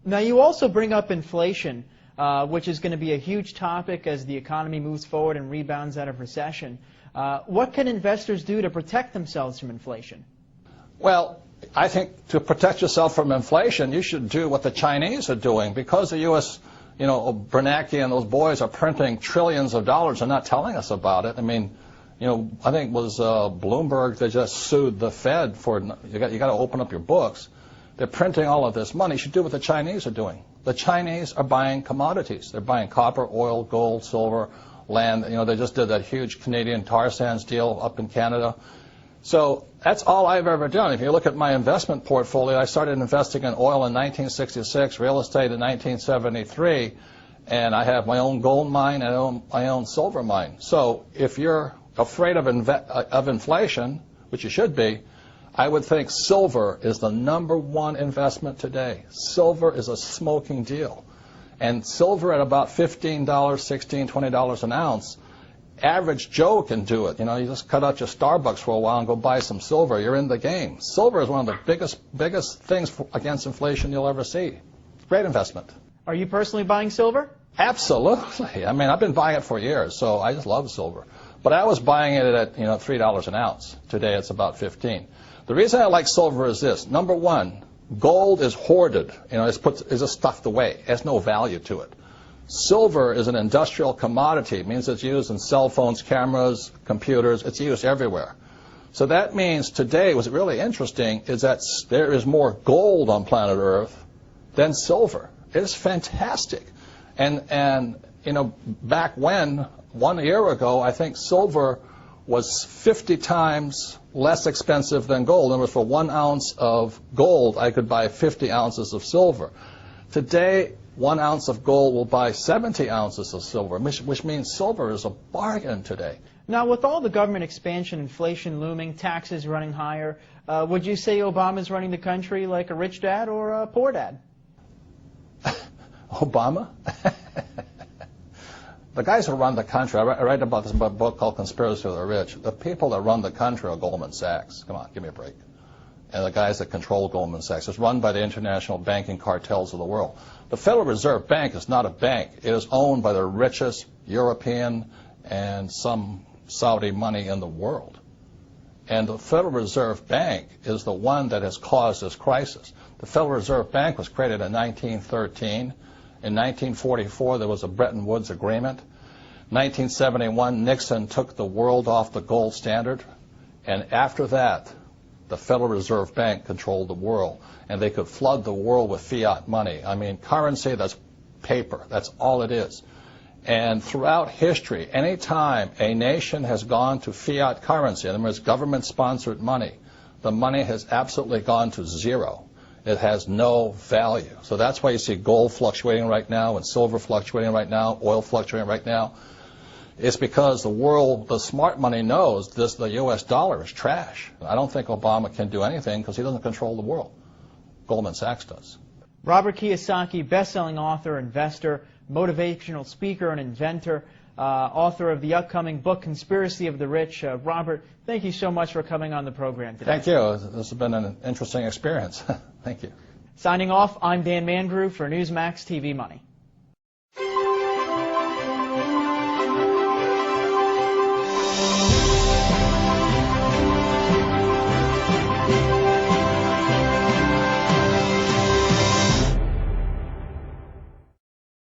Now, you also bring up inflation, which is going to be a huge topic as the economy moves forward and rebounds out of recession. What can investors do to protect themselves from inflation? Well, I think to protect yourself from inflation, you should do what the Chinese are doing. Because the U.S., Bernanke and those boys are printing trillions of dollars and not telling us about it. I mean, I think it was Bloomberg that just sued the Fed for, you got to open up your books. They're printing all of this money. You should do what the Chinese are doing. The Chinese are buying commodities. They're buying copper, oil, gold, silver, land. They just did that huge Canadian tar sands deal up in Canada. So that's all I've ever done. If you look at my investment portfolio, I started investing in oil in 1966, real estate in 1973, and I have my own gold mine and my own silver mine. So if you're afraid of inflation, which you should be, I would think silver is the #1 investment today. Silver is a smoking deal. And silver at about $15, $16, $20 an ounce, average Joe can do it. You just cut out your Starbucks for a while and go buy some silver. You're in the game. Silver is one of the biggest things against inflation you'll ever see. Great investment. Are you personally buying silver? Absolutely. I mean, I've been buying it for years, so I just love silver. But I was buying it at $3 an ounce. Today it's about 15. The reason I like silver is this. #1, gold is hoarded. It's just stuffed away. It has no value to it. Silver is an industrial commodity. It means it's used in cell phones, cameras, computers. It's used everywhere. So that means today, what's really interesting is that there is more gold on planet Earth than silver. It is fantastic. And back when, 1 year ago, I think silver was 50 times less expensive than gold. In other words, for 1 ounce of gold, I could buy 50 ounces of silver. Today, 1 ounce of gold will buy 70 ounces of silver, which means silver is a bargain today. Now, with all the government expansion, inflation looming, taxes running higher, would you say Obama's running the country like a rich dad or a poor dad? Obama? The guys who run the country, I write about this in a book called Conspiracy of the Rich. The people that run the country are Goldman Sachs. Come on, give me a break. And the guys that control Goldman Sachs. It's run by the international banking cartels of the world. The Federal Reserve Bank is not a bank. It is owned by the richest European and some Saudi money in the world. And the Federal Reserve Bank is the one that has caused this crisis. The Federal Reserve Bank was created in 1913. In 1944, there was a Bretton Woods Agreement. 1971, Nixon took the world off the gold standard. And after that, the Federal Reserve Bank controlled the world. And they could flood the world with fiat money. I mean, currency, that's paper. That's all it is. And throughout history, any time a nation has gone to fiat currency, in other words, government-sponsored money, the money has absolutely gone to zero. It has no value. So that's why you see gold fluctuating right now and silver fluctuating right now, oil fluctuating right now. It's because the world, the smart money knows the U.S. dollar is trash. I don't think Obama can do anything because he doesn't control the world. Goldman Sachs does. Robert Kiyosaki, best-selling author, investor, motivational speaker, and inventor, author of the upcoming book, Conspiracy of the Rich. Robert, thank you so much for coming on the program today. Thank you. This has been an interesting experience. Thank you. Signing off, I'm Dan Mandrew for Newsmax TV Money.